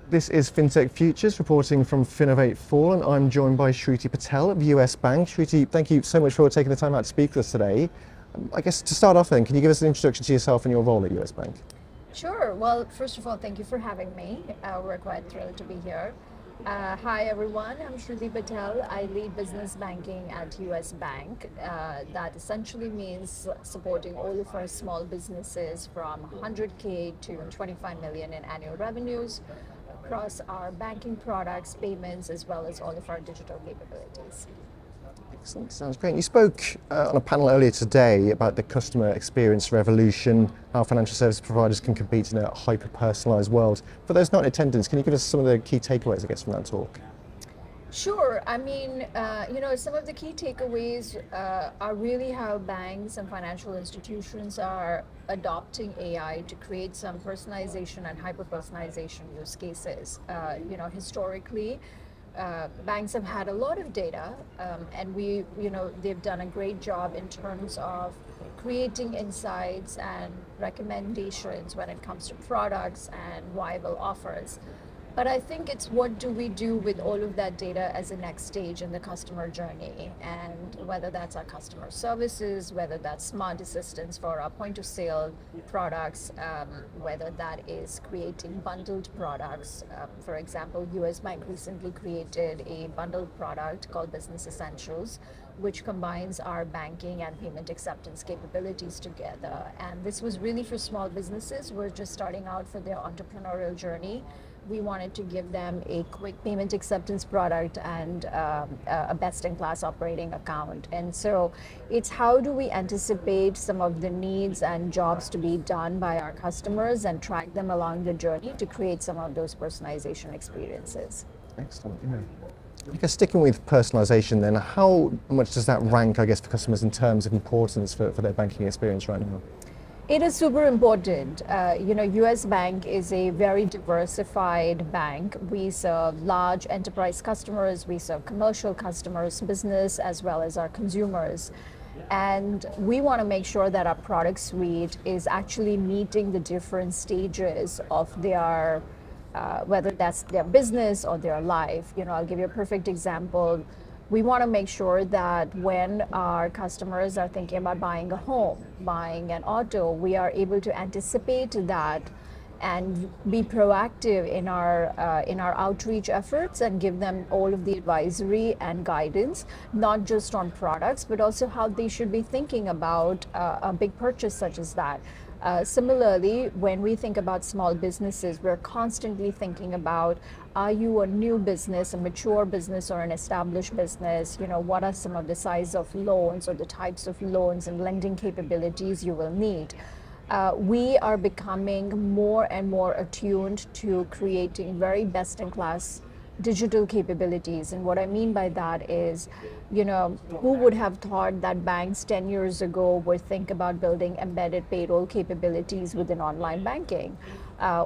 This is FinTech Futures reporting from FinovateFall, and I'm joined by Shruti Patel of US Bank. Shruti, thank you so much for taking the time out to speak with us today. I guess to start off then, can you give us an introduction to yourself and your role at US Bank? Sure. Well, first of all, thank you for having me. We're quite thrilled to be here. Hi everyone, I'm Shruti Patel. I lead business banking at US Bank. That essentially means supporting all of our small businesses from 100K to 25 million in annual revenues across our banking products, payments, as well as all of our digital capabilities. Excellent, sounds great. You spoke on a panel earlier today about the customer experience revolution, how financial service providers can compete in a hyper-personalised world. For those not in attendance, can you give us some of the key takeaways, I guess, from that talk? Sure. I mean, some of the key takeaways are really how banks and financial institutions are adopting AI to create some personalization and hyper-personalization use cases. Historically, banks have had a lot of data, and they've done a great job in terms of creating insights and recommendations when it comes to products and viable offers. But I think it's what do we do with all of that data as a next stage in the customer journey, and whether that's our customer services, whether that's smart assistants for our point of sale products, whether that is creating bundled products. For example, US Bank recently created a bundled product called Business Essentials, which combines our banking and payment acceptance capabilities together. And this was really for small businesses who are just starting out for their entrepreneurial journey. We wanted to give them a quick payment acceptance product and a best-in-class operating account. And so it's how do we anticipate some of the needs and jobs to be done by our customers and track them along the journey to create some of those personalization experiences. Excellent. Yeah. I guess sticking with personalisation then, how much does that rank, I guess, for customers in terms of importance for their banking experience right now? It is super important. US Bank is a very diversified bank. We serve large enterprise customers, we serve commercial customers, business, as well as our consumers. And we want to make sure that our product suite is actually meeting the different stages of their, whether that's their business or their life. I'll give you a perfect example. We want to make sure that when our customers are thinking about buying a home, buying an auto, we are able to anticipate that and be proactive in our outreach efforts and give them all of the advisory and guidance, not just on products, but also how they should be thinking about a big purchase such as that. Similarly, when we think about small businesses, we're constantly thinking about, are you a new business, a mature business, or an established business? What are some of the size of loans or the types of loans and lending capabilities you will need? We are becoming more and more attuned to creating very best-in-class digital capabilities. And what I mean by that is, who would have thought that banks 10 years ago would think about building embedded payroll capabilities within online banking,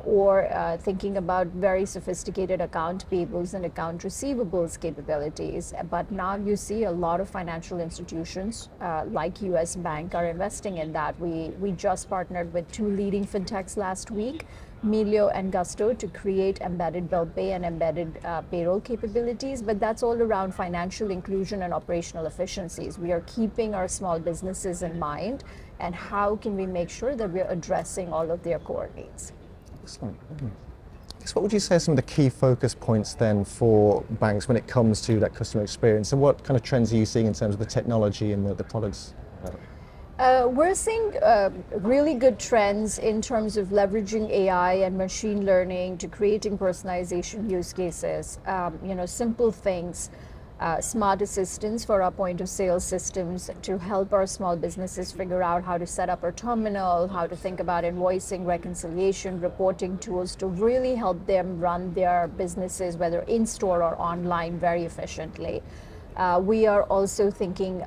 or thinking about very sophisticated account payables and account receivables capabilities. But now you see a lot of financial institutions like US Bank are investing in that. We just partnered with two leading fintechs last week, Melio and Gusto, to create embedded bill pay and embedded payroll capabilities, but that's all around financial inclusion and operational efficiencies. We are keeping our small businesses in mind, and how can we make sure that we're addressing all of their core needs. Excellent. What would you say are some of the key focus points then for banks when it comes to that customer experience, and what kind of trends are you seeing in terms of the technology and the products? We're seeing really good trends in terms of leveraging AI and machine learning to creating personalization use cases. Simple things, smart assistants for our point of sale systems to help our small businesses figure out how to set up a terminal, how to think about invoicing, reconciliation, reporting tools to really help them run their businesses, whether in store or online, very efficiently. We are also thinking,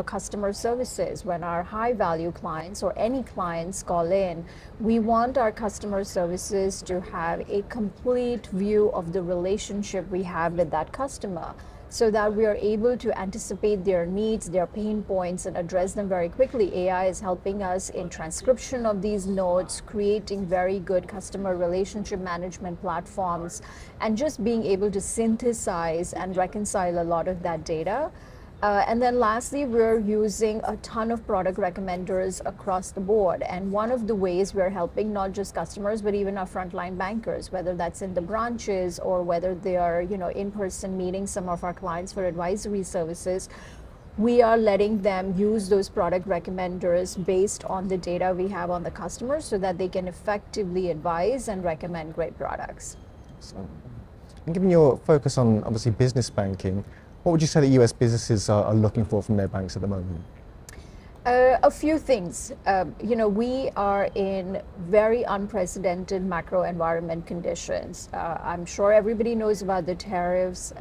customer services. When our high-value clients or any clients call in, we want our customer services to have a complete view of the relationship we have with that customer. so that we are able to anticipate their needs, their pain points, and address them very quickly. AI is helping us in transcription of these notes, creating very good customer relationship management platforms, and just being able to synthesize and reconcile a lot of that data. And then lastly, we're using a ton of product recommenders across the board. And one of the ways we're helping not just customers, but even our frontline bankers, whether that's in the branches or whether they are, in person meeting some of our clients for advisory services, we are letting them use those product recommenders based on the data we have on the customers so that they can effectively advise and recommend great products. Excellent. And given your focus on obviously business banking, what would you say that US businesses are looking for from their banks at the moment? A few things. We are in very unprecedented macro environment conditions. I'm sure everybody knows about the tariffs,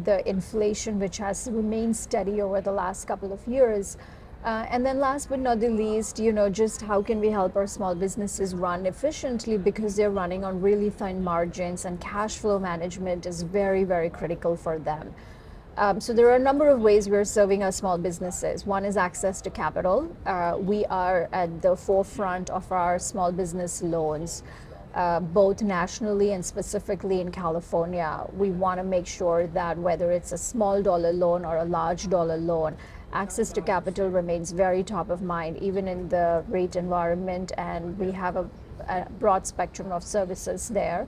the inflation, which has remained steady over the last couple of years. And then last but not the least, just how can we help our small businesses run efficiently, because they're running on really thin margins and cash flow management is very, very critical for them. So there are a number of ways we're serving our small businesses. One is access to capital. We are at the forefront of our small business loans, both nationally and specifically in California. We want to make sure that whether it's a small dollar loan or a large dollar loan, access to capital remains very top of mind, even in the rate environment, and we have a broad spectrum of services there.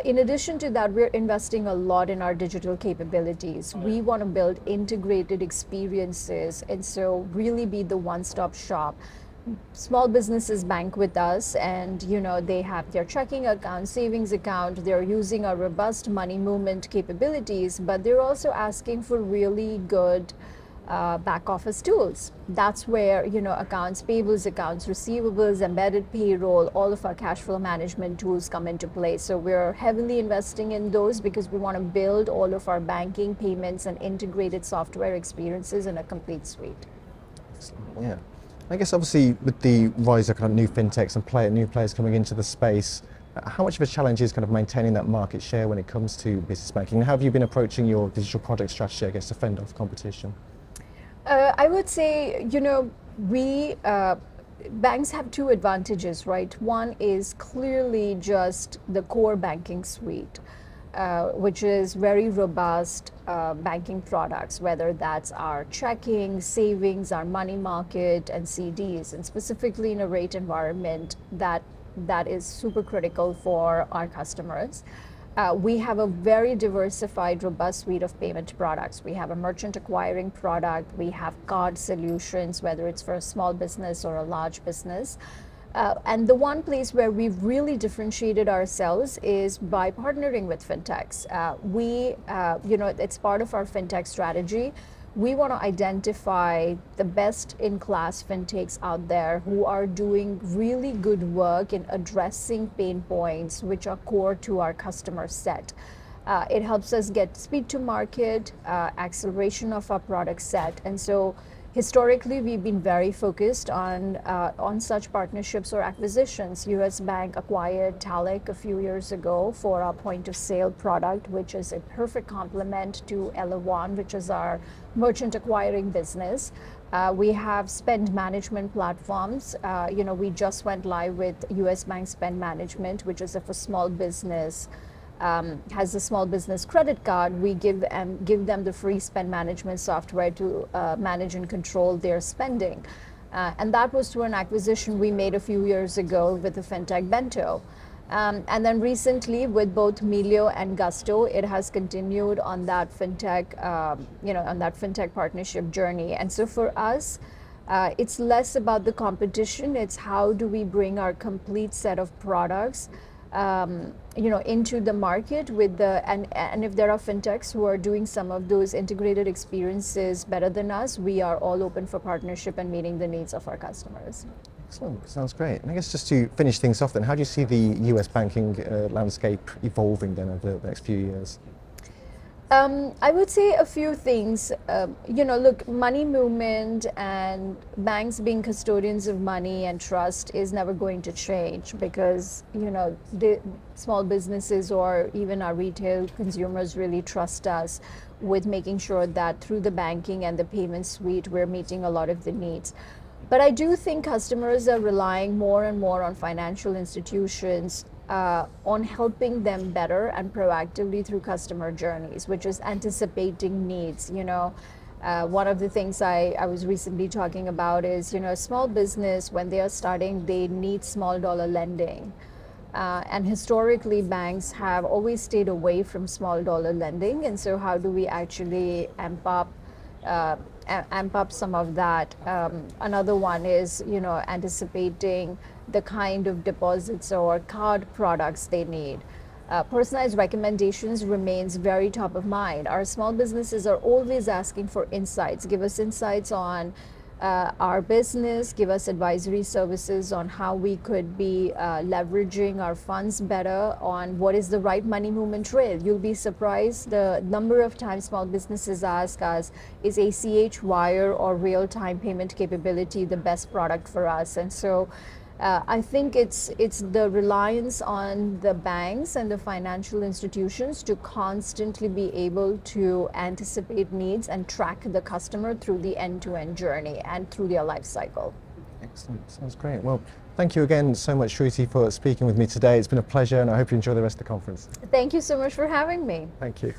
In addition to that, we're investing a lot in our digital capabilities. We want to build integrated experiences and so really be the one-stop shop. Small businesses bank with us and they have their checking account, savings account, they're using our robust money movement capabilities, but they're also asking for really good back office tools. That's where accounts payables, accounts receivables, embedded payroll, all of our cash flow management tools come into play. So we're heavily investing in those because we want to build all of our banking, payments, and integrated software experiences in a complete suite. Yeah, I guess obviously with the rise of kind of new fintechs and new players coming into the space, how much of a challenge is kind of maintaining that market share when it comes to business banking? How have you been approaching your digital product strategy, I guess, to fend off competition? I would say, banks have two advantages, right? One is clearly just the core banking suite, which is very robust banking products, whether that's our checking, savings, our money market, and CDs, and specifically in a rate environment that is super critical for our customers. We have a very diversified, robust suite of payment products. We have a merchant acquiring product. We have card solutions, whether it's for a small business or a large business. And the one place where we've really differentiated ourselves is by partnering with fintechs. It's part of our fintech strategy. We want to identify the best-in-class fintechs out there who are doing really good work in addressing pain points which are core to our customer set. It helps us get speed to market, acceleration of our product set, and so historically we've been very focused on such partnerships or acquisitions. US Bank acquired Talek a few years ago for our point-of-sale product, which is a perfect complement to Ela1, which is our merchant acquiring business. We have spend management platforms. We just went live with US Bank Spend Management, which is for small business. Has a small business credit card. We give them the free spend management software to manage and control their spending. And that was through an acquisition we made a few years ago with the fintech Bento. And then recently with both Melio and Gusto, it has continued on that fintech, partnership journey. And so for us, it's less about the competition. It's how do we bring our complete set of products into the market with and if there are fintechs who are doing some of those integrated experiences better than us, we are all open for partnership and meeting the needs of our customers. Excellent, sounds great. And I guess just to finish things off then, how do you see the US banking landscape evolving then over the next few years? I would say a few things. Look, money movement and banks being custodians of money and trust is never going to change because, the small businesses or even our retail consumers really trust us with making sure that through the banking and the payment suite, we're meeting a lot of the needs. But I do think customers are relying more and more on financial institutions on helping them better and proactively through customer journeys, which is anticipating needs. One of the things I was recently talking about is, small business, when they are starting, they need small dollar lending. And historically, banks have always stayed away from small dollar lending. And so how do we actually amp up some of that? Another one is, anticipating the kind of deposits or card products they need. Personalized recommendations remains very top of mind. Our small businesses are always asking for insights. Give us insights on our business, give us advisory services on how we could be leveraging our funds better, on what is the right money movement trail. You'll be surprised the number of times small businesses ask us, is ACH, wire, or real-time payment capability the best product for us? And so I think it's the reliance on the banks and the financial institutions to constantly be able to anticipate needs and track the customer through the end-to-end journey and through their life cycle. Excellent, sounds great. Well, thank you again so much, Shruti, for speaking with me today. It's been a pleasure and I hope you enjoy the rest of the conference. Thank you so much for having me. Thank you.